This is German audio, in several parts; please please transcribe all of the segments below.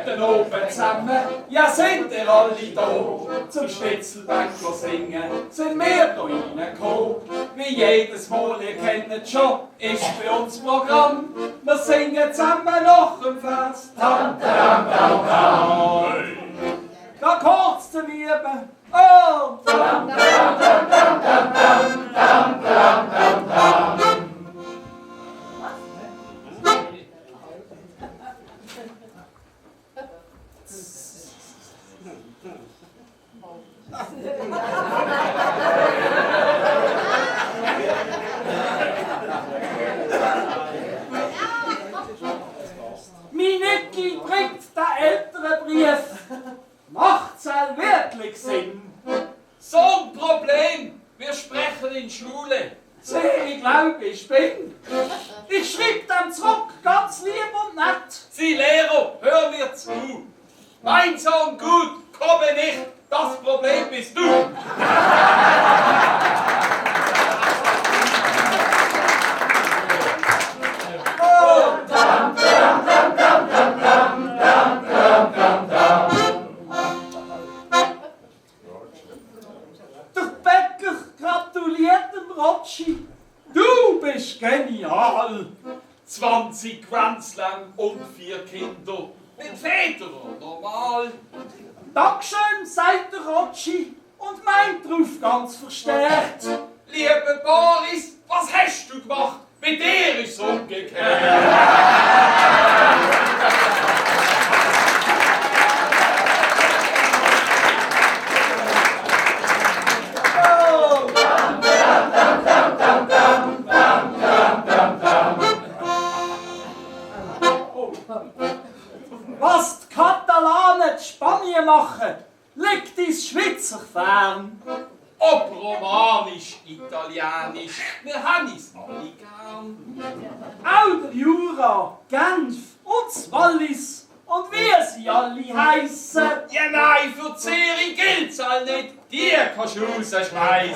Den oben zusammen, ja sind ihr alle da, zum Spitzelbänkler singen, sind wir da reingekommen. Wie jedes Mal, ihr kennt schon, ist bei uns Programm, wir singen zusammen nach dem Vers. Tam, tam, tam, tam. Da kurz zu lieben, oh! Tam, tam, tam, tam, tam, tam, tam, tam, tam, tam. Mein Niki bringt den älteren Brief. Macht's wirklich Sinn? So ein Problem. Wir sprechen in Schule. Ich glaube, ich bin. Ich schrieb dann zurück, ganz lieb und nett. Sie Lehrer, hör mir zu. Mein Sohn gut, komme nicht. Das Problem bist du. Der Bäcker gratuliert dem Rotschi. Du bist genial. 20 Gwanz lang und 4 Kinder. Mit Väter normal. Dankeschön, sagt der Rotschi und meint drauf ganz verstärkt. Liebe Boris, was hast du gemacht? Mit dir ist es umgekehrt. Was die Katalanen in Spanien machen, liegt ins Schweizer fern. Ob Romanisch, Italienisch, wir haben es alle gern. Auch der Jura, Genf und das Wallis und wie sie alle heissen. Ja nein, für die Serie gilt's all nicht, die kannst du rausschmeißen.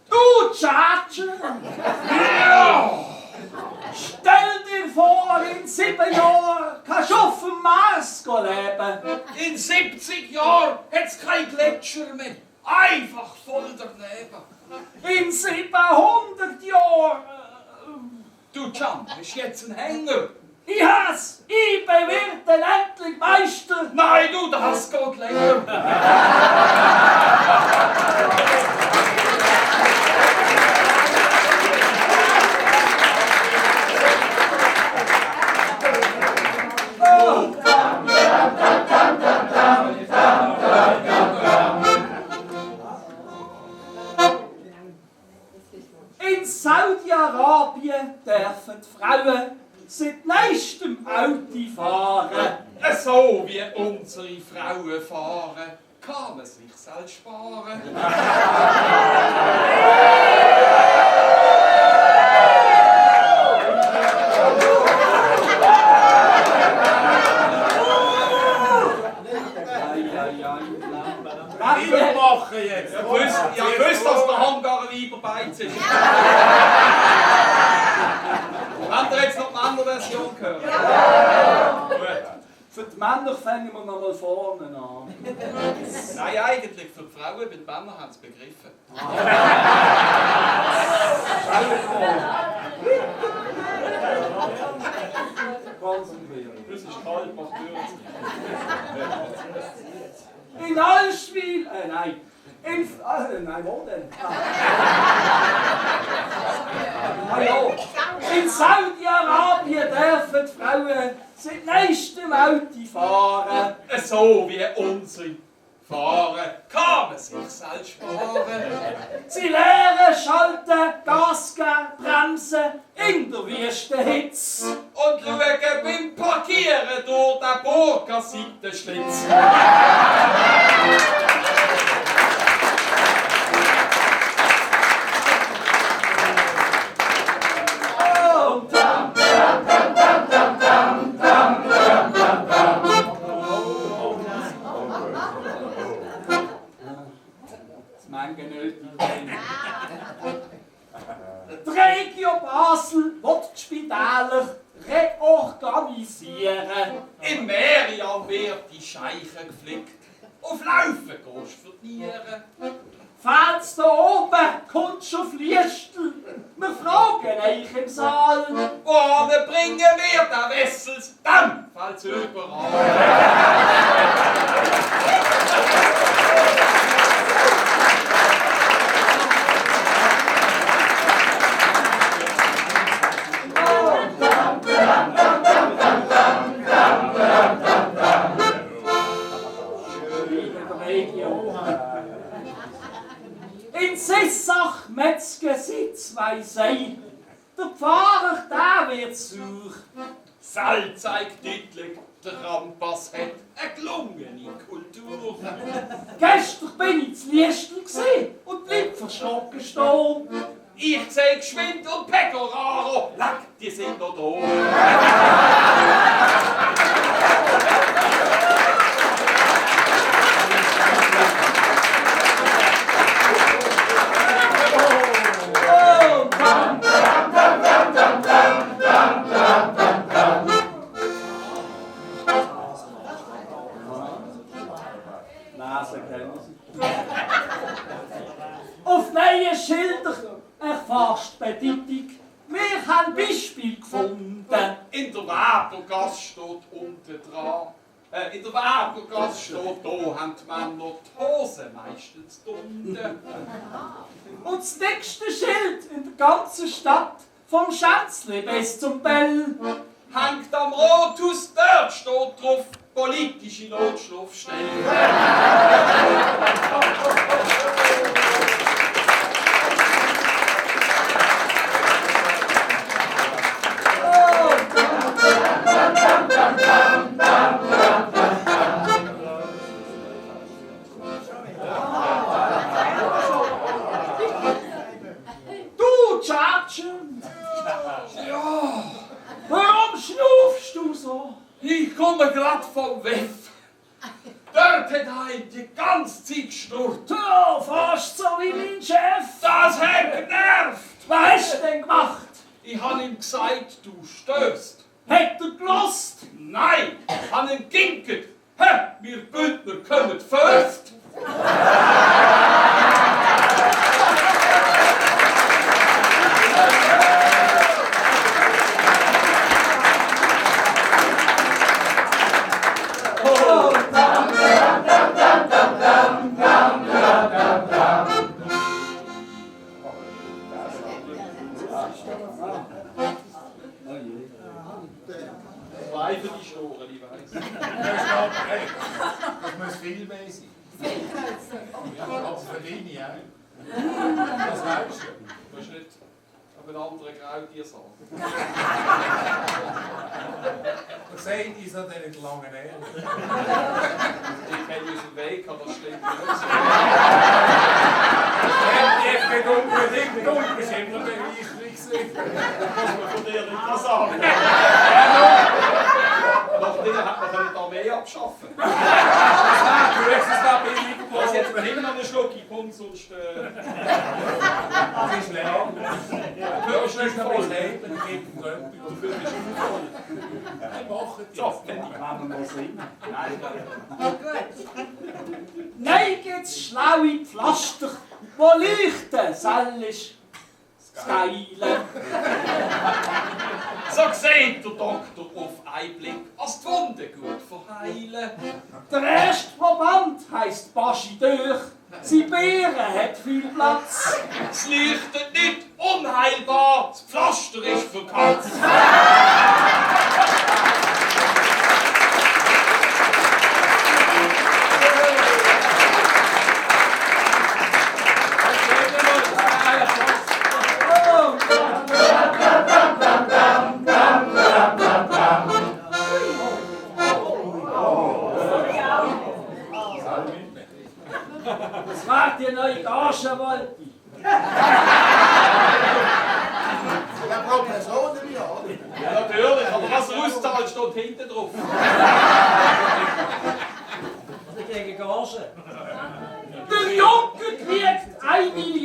Du Tschatsche! Stell dir vor, in 7 Jahren kannst du auf dem Mars leben. In 70 Jahren hat's kein Gletscher mehr. Einfach voll daneben. In 700 Jahren. Du Can, bist jetzt ein Hänger. Ich has! Ich bewirte endlich Meister! Nein, du, das geht länger. In Saudi-Arabien dürfen die Frauen seit nächstem Auto fahren. So wie unsere Frauen fahren, kann man sich selbst sparen. Ich mache jetzt. Ich wüsste, dass der Hangar ein Weiberbeiz ist. Habt ihr jetzt noch die Männerversion gehört? Ja! Gut. Für die Männer fangen wir noch mal vorne an. Nein, eigentlich für die Frauen, bei den Männern haben sie es begriffen. Konzentrieren. Das ist kalt, macht In Allschwil, nein. Nein, wo denn? In Saudi-Arabien dürfen die Frauen seit nächstem Auto fahren. So wie unsere fahren, kann man sich selbst sparen. Sie lernen schalten, Gas geben, bremsen in der Wüstenhitze. Und schauen beim Parkieren durch den Burgerseitenschlitz. Die Regio Basel wird die Spitäler reorganisieren. Im Merian wird die Scheiche geflickt. Auf Laufen gehst du verdienen. Falls da oben kommt schon Fliestel, wir fragen euch im Saal. Ohne bringen wir den Wessels, dann fällt's überall. In Sissach Metzger sind zwei Sei. Der Pfarrer, der wird such. Sal zeigt deutlich, der Rampas hat eine gelungene Kultur. Gestern bin ich zu Liestel gesehen und blieb verschrocken stehen. Ich seh Geschwind und Pecoraro, leck, die sind noch da. Auf neue Schilder erfasst die Bedeutung. Wir haben Beispiel gefunden. In der Webergasse steht unten dran. In der Webergasse steht, da haben die Männer die Hosen meistens unten. Und das nächste Schild in der ganzen Stadt, vom Schänzli bis zum Bell, Hängt am Rathaus, dort steht drauf, politische Notschlafstelle. Du, Tschatschen! Ja, Warum schnufst du so? ich komme grad vom WEF. Dort hat einer die ganze Zeit geschnurrt. Du, fast so wie mein Chef! Das hat genervt. Was hast du denn gemacht? Ich habe ihm gesagt, du stößt. Hat er gelost? Nein, ich habe ihn ginket. Hä, wir Bündner kommen first. Zwei für die Schnoren, ich weiß. Das muss viel mehr sein. Aber für deine auch. Das weißt du. Du musst nicht auf einen anderen Grautier sagen. Das seht ihr so den langen Ehren. Ich kenne unseren Weg, aber das stimmt nicht. Ich bin unbedingt unbeschimpft, wenn ich nicht gesehen. Das muss man von dir nicht sagen. Nach dir hat man die Armee abschaffen. Du hast es da billig Was jetzt mal immer noch einen Schluck in Punkt, sonst Das ist leer. Du hast nicht noch ein Leben, dann gibt es Röntgen. du fühlst dich voll. Nein, machen die. So, wenn die Kann man mal singen? Nein, Nein, gibt's schlaue Pflaster, wo leuchten, soll ist das Geile. so sieht der Doktor auf einen Blick, als die Wunde gut verheilen. Der erste Proband heisst Bachideur. Sein Beeren hat viel Platz. Es leuchtet nicht unheilbar, das Pflaster ist verkatzt. Das war die neue Gage, wollte ich. Der Professor, der wir haben.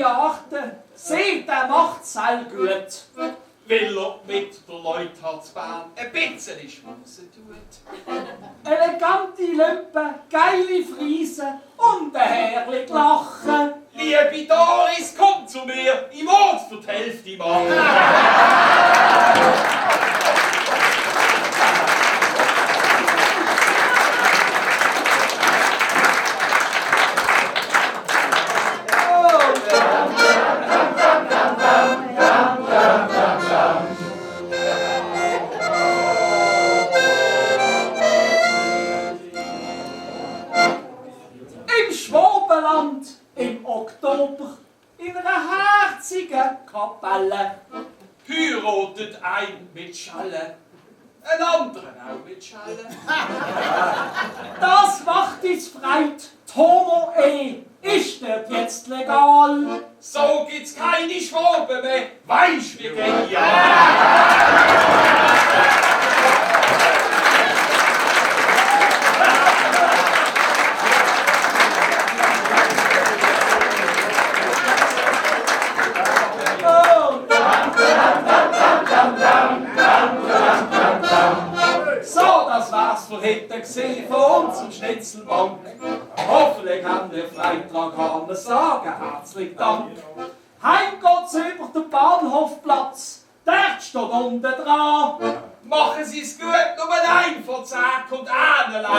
Arte, seht, er macht's sehr gut. Will er mit der Leuthardtsbahn ein bisschen schmusen tut. Elegante Lippen, geile Friesen und ein herrlich Lachen. Liebe Doris, komm zu mir, ich will für die Hälfte machen. Im Schwabenland im Oktober in einer herzigen Kapelle. Heiratet ein mit Schalle, ein anderen auch mit Schalle. Das macht uns freit. Homo-Ehe ist dort jetzt legal. So gibt's keine Schwaben mehr, weisst wie genial. So, das war's für heute gesehen von uns und Schnitzelbank. Hoffentlich haben wir Freitag haben wir sagen. Herzlichen Dank. Heim geht's über den Bahnhofplatz. Dort steht unten dran. Machen Sie's gut, nur ein von 10 kommt einer lang.